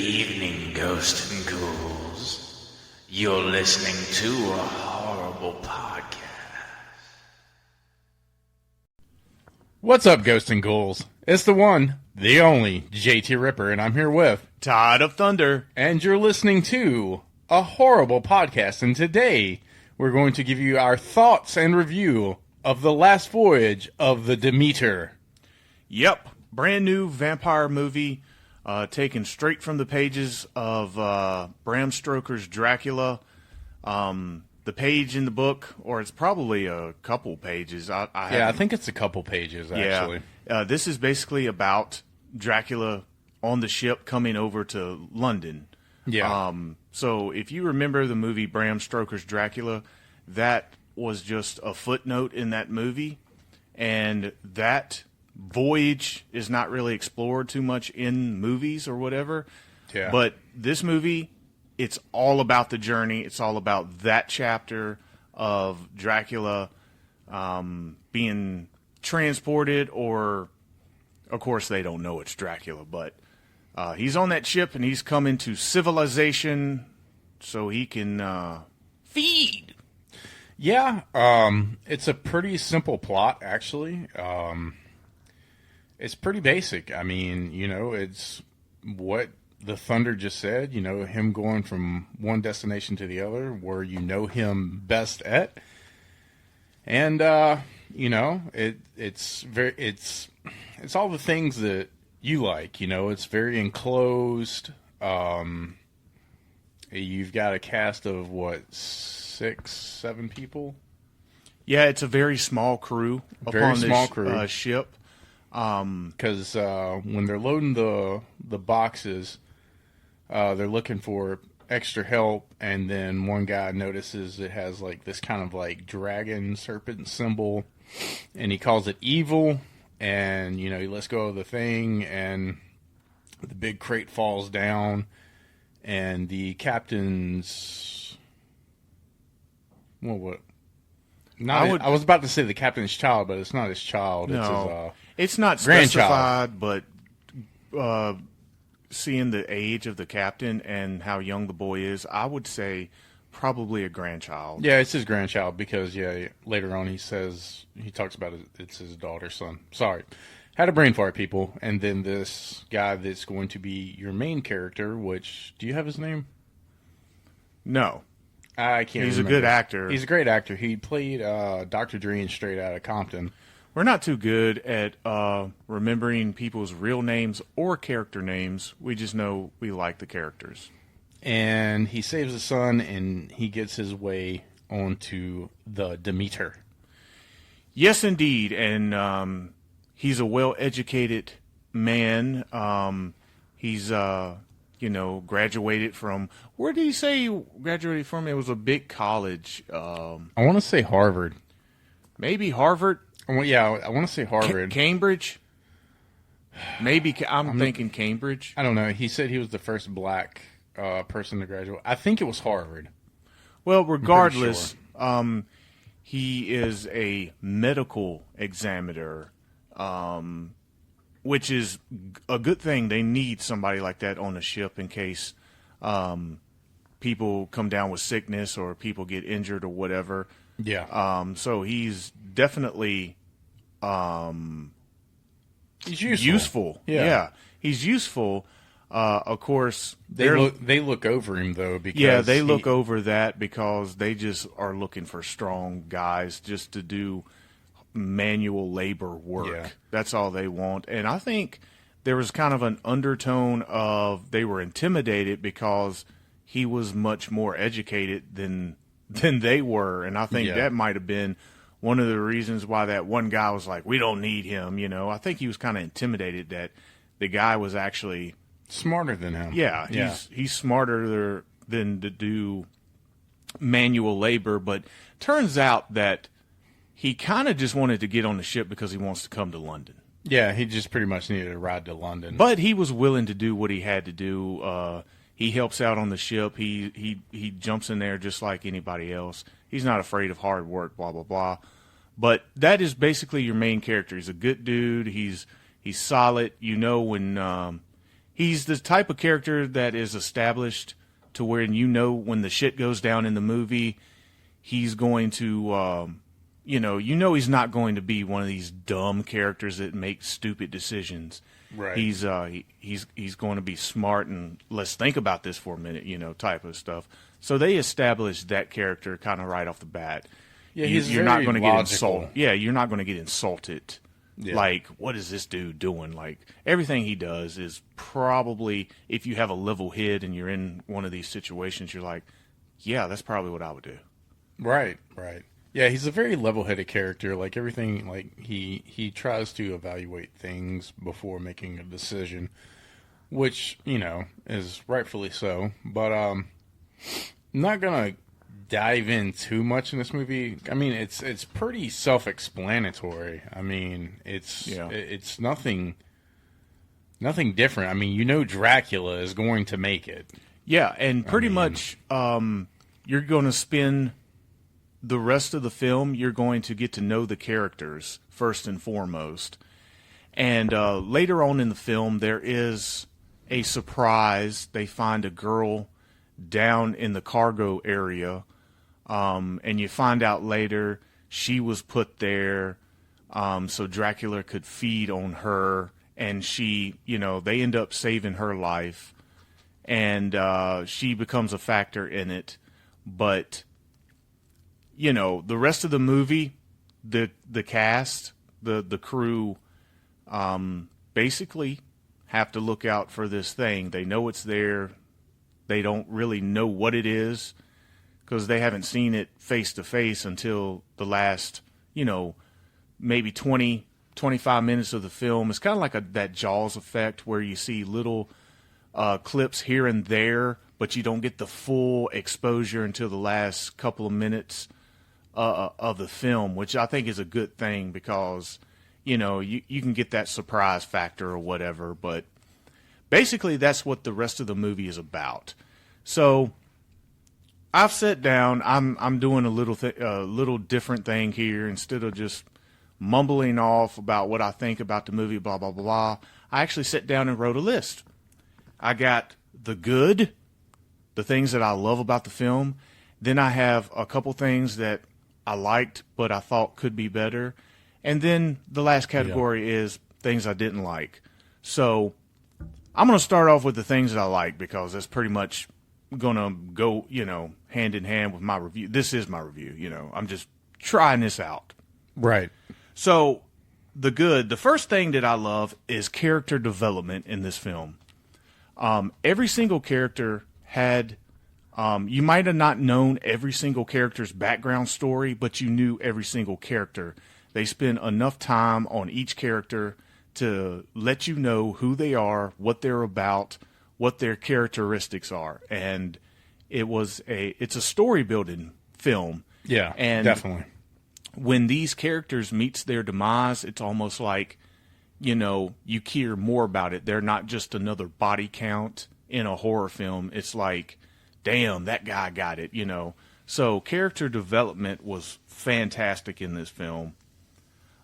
evening, ghosts and ghouls. You're listening to a horrible podcast. What's up, ghosts and ghouls? It's the one, the only, JT Ripper, and I'm here with Todd of Thunder. And you're listening to a horrible podcast, and today we're going to give you our thoughts and review of the Last Voyage of the Demeter. Yep, brand new vampire movie taken straight from the pages of Bram Stoker's Dracula. The page in the book, or it's probably a couple pages. I think it's a couple pages, actually. Yeah. This is basically about Dracula on the ship coming over to London. Yeah. So if you remember the movie Bram Stoker's Dracula, that was just a footnote in that movie, and that voyage is not really explored too much in movies or whatever. Yeah. But this movie, it's all about the journey. It's all about that chapter of Dracula being transported, or, of course, they don't know it's Dracula, but he's on that ship and he's coming to civilization so he can feed. Yeah, it's a pretty simple plot, actually. It's pretty basic. I mean, it's what the Thunder just said, him going from one destination to the other where you know him best at. And, it's all the things that you like, it's very enclosed. You've got a cast of, 6, 7 people? Yeah, it's a very small crew upon this ship. Because when they're loading the boxes, they're looking for extra help, and then one guy notices it has this kind of dragon serpent symbol, and he calls it evil, and he lets go of the thing, and the big crate falls down, and the captain's what? I was about to say the captain's child, but it's not his child. No, it's not grandchild. Specified, but seeing the age of the captain and how young the boy is, I would say probably a grandchild. Yeah, it's his grandchild because, later on he talks about it's his daughter's son. Sorry. Had a brain fart, people. And then this guy that's going to be your main character, which, do you have his name? No. I can't He's remember. A good actor. He's a great actor. He played Dr. Dre in Straight Outta Compton. We're not too good at remembering people's real names or character names. We just know we like the characters. And he saves his son, and he gets his way onto the Demeter. Yes, indeed. And he's a well-educated man. He's, graduated from... Where did he say he graduated from? It was a big college. I want to say Harvard. Maybe Harvard? Well, yeah, I want to say Harvard. Cambridge? Maybe. I'm thinking Cambridge. I don't know. He said he was the first black person to graduate. I think it was Harvard. Well, regardless, he is a medical examiner, which is a good thing. They need somebody like that on the ship in case people come down with sickness or people get injured or whatever. Yeah. So he's definitely he's useful. Yeah. He's useful. Of course, they look over him though because they look over that because they just are looking for strong guys just to do manual labor work. Yeah. That's all they want. And I think there was kind of an undertone of they were intimidated because he was much more educated than they were, and I think that might have been one of the reasons why that one guy was like, we don't need him, I think he was kind of intimidated that the guy was actually smarter than him. Yeah, he's smarter than to do manual labor, but turns out that he kind of just wanted to get on the ship because he wants to come to London. Yeah, he just pretty much needed a ride to London. But he was willing to do what he had to do. He helps out on the ship. He jumps in there just like anybody else. He's not afraid of hard work, blah, blah, blah. But that is basically your main character. He's a good dude. He's solid. When he's the type of character that is established to where when the shit goes down in the movie, he's going to, he's not going to be one of these dumb characters that make stupid decisions. Right. He's going to be smart and let's think about this for a minute, type of stuff. So they established that character kind of right off the bat. Yeah, he's you're not very going to get logical. insulted. Yeah, you're not going to get insulted. Yeah. Like, what is this dude doing? Like, everything he does is probably, if you have a level head and you're in one of these situations, you're like, yeah, that's probably what I would do. Right. Yeah, he's a very level-headed character. Like, everything, like, he tries to evaluate things before making a decision, which, is rightfully so. But, I'm not gonna dive in too much in this movie. I mean, it's pretty self-explanatory. I mean, it's nothing different. I mean, Dracula is going to make it. Yeah, and pretty much you're going to spend the rest of the film, you're going to get to know the characters first and foremost. And later on in the film, there is a surprise. They find a girl down in the cargo area. And you find out later she was put there so Dracula could feed on her. And she, they end up saving her life. And she becomes a factor in it. But, the rest of the movie, the cast, the crew, basically have to look out for this thing. They know it's there. They don't really know what it is, because they haven't seen it face to face until the last, maybe 20, 25 minutes of the film. It's kind of like that Jaws effect where you see little clips here and there, but you don't get the full exposure until the last couple of minutes of the film, which I think is a good thing because, you can get that surprise factor or whatever. But basically, that's what the rest of the movie is about. So I've sat down. I'm doing a little different thing here. Instead of just mumbling off about what I think about the movie, blah blah blah, I actually sat down and wrote a list. I got the good, the things that I love about the film. Then I have a couple things that I liked but I thought could be better, and then the last category is things I didn't like. So I'm going to start off with the things that I like because that's pretty much going to go, hand in hand with my review. This is my review, I'm just trying this out. Right. So the first thing that I love is character development in this film. Every single character had, you might have not known every single character's background story, but you knew every single character. They spend enough time on each character to let you know who they are, what they're about, what their characteristics are. And it's a story building film. Yeah, and definitely. When these characters meets their demise, it's almost like, you care more about it. They're not just another body count in a horror film. It's like, damn, that guy got it, So character development was fantastic in this film.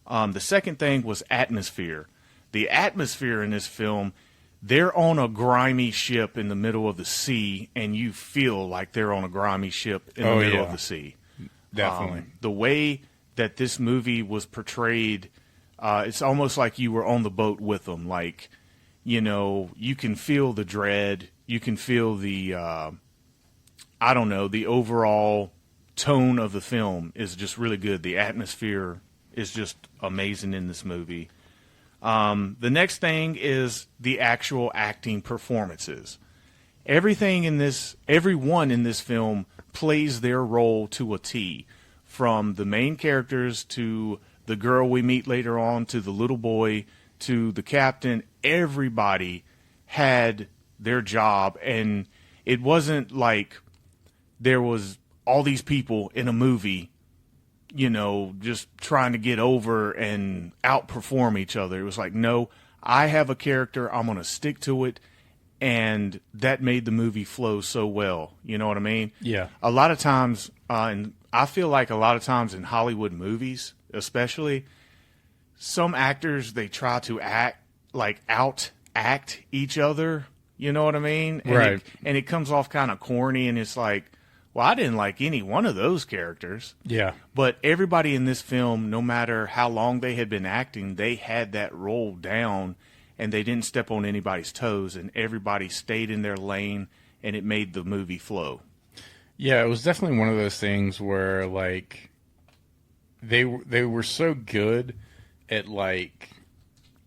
The second thing was atmosphere. The atmosphere in this film, they're on a grimy ship in the middle of the sea, and you feel like they're on a grimy ship in the middle of the sea. Definitely. The way that this movie was portrayed, it's almost like you were on the boat with them. Like, you can feel the dread. You can feel the, the overall tone of the film is just really good. The atmosphere is just amazing in this movie. The next thing is the actual acting performances. Everyone in this film plays their role to a T, from the main characters to the girl we meet later on to the little boy to the captain. Everybody had their job, and it wasn't like there was all these people in a movie just trying to get over and outperform each other. It was like, no, I have a character, I'm going to stick to it, and that made the movie flow so well. You know what I mean? Yeah. A lot of times, and I feel like a lot of times in Hollywood movies, especially, some actors, they try to act each other You know what I mean? And Right. and it comes off kind of corny, and it's like, well, I didn't like any one of those characters. Yeah. But everybody in this film, no matter how long they had been acting, they had that role down, and they didn't step on anybody's toes, and everybody stayed in their lane, and it made the movie flow. Yeah, it was definitely one of those things where like they were so good at like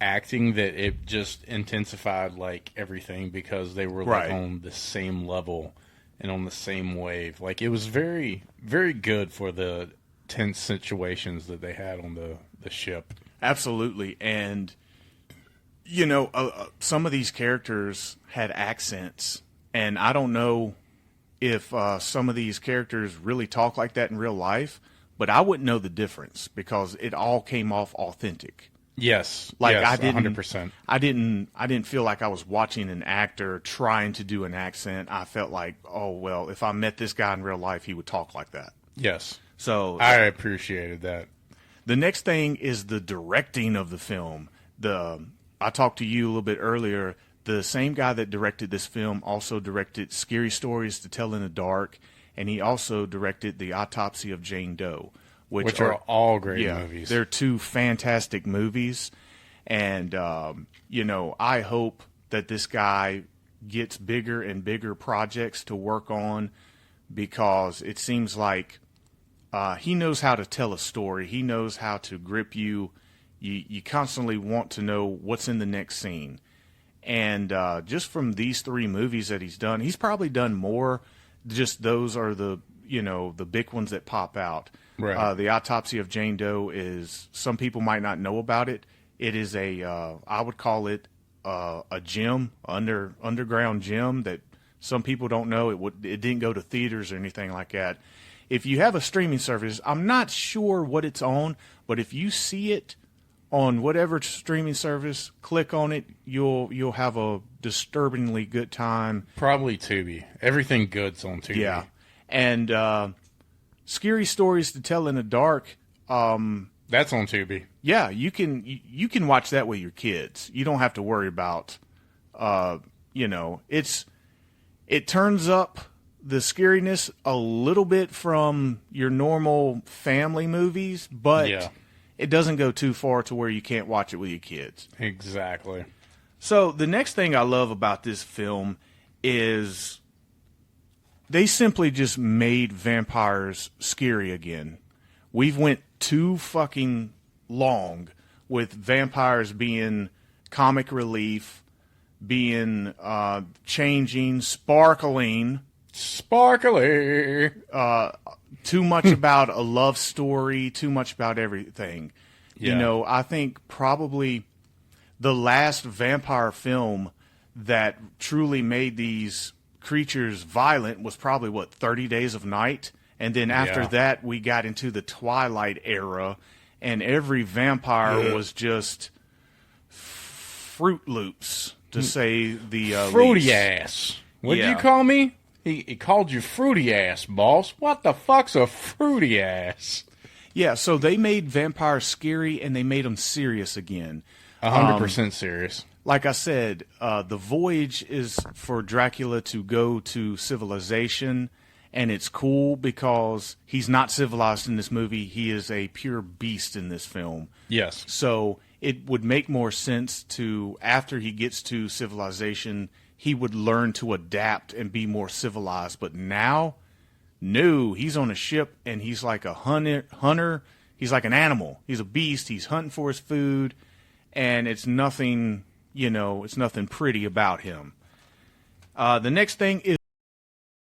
acting that it just intensified like everything because they were like Right. on the same level and on the same wave. Like it was very, very good for the tense situations that they had on the ship. Absolutely. And, some of these characters had accents, and I don't know if some of these characters really talk like that in real life, but I wouldn't know the difference because it all came off authentic. Yes, Like yes, I didn't, 100%. I didn't feel like I was watching an actor trying to do an accent. I felt like, oh well, if I met this guy in real life, he would talk like that. Yes, So I appreciated that. the next thing is the directing of the film. I talked to you a little bit earlier. The same guy that directed this film also directed Scary Stories to Tell in the Dark, and he also directed The Autopsy of Jane Doe, Which are all great yeah, movies. They're two fantastic movies, and I hope that this guy gets bigger and bigger projects to work on, because it seems like he knows how to tell a story. He knows how to grip you. You constantly want to know what's in the next scene. And just from these three movies that he's done, he's probably done more. Just those are the big ones that pop out. Right. The Autopsy of Jane Doe is, some people might not know about it. It is I would call it a gem, underground gem that some people don't know. It didn't go to theaters or anything like that. If you have a streaming service, I'm not sure what it's on, but if you see it on whatever streaming service, click on it. You'll have a disturbingly good time. Probably Tubi. Everything good's on Tubi. Yeah, and Scary Stories to Tell in the Dark. That's on Tubi. Yeah, you can watch that with your kids. You don't have to worry about, it turns up the scariness a little bit from your normal family movies, but Yeah. it doesn't go too far to where you can't watch it with your kids. Exactly. So the next thing I love about this film is they simply just made vampires scary again. We've went too fucking long with vampires being comic relief, being changing, sparkling, Sparkly. too much about a love story, too much about everything. Yeah. I think probably the last vampire film that truly made these creatures violent was probably 30 Days of Night. And then after Yeah. that, we got into the Twilight era, and every vampire was just Fruit Loops, to say the Fruity least. ass. What'd Yeah. you call me? He called you fruity ass, boss. What the fuck's a fruity ass? Yeah, so they made vampires scary, and they made them serious again. 100% serious. Like I said, the voyage is for Dracula to go to civilization, and it's cool because he's not civilized in this movie. He is a pure beast in this film. Yes. So it would make more sense to, after he gets to civilization, he would learn to adapt and be more civilized. But now, no, he's on a ship, and he's like a hunter. He's like an animal. He's a beast. He's hunting for his food, and it's nothing, it's nothing pretty about him. The next thing is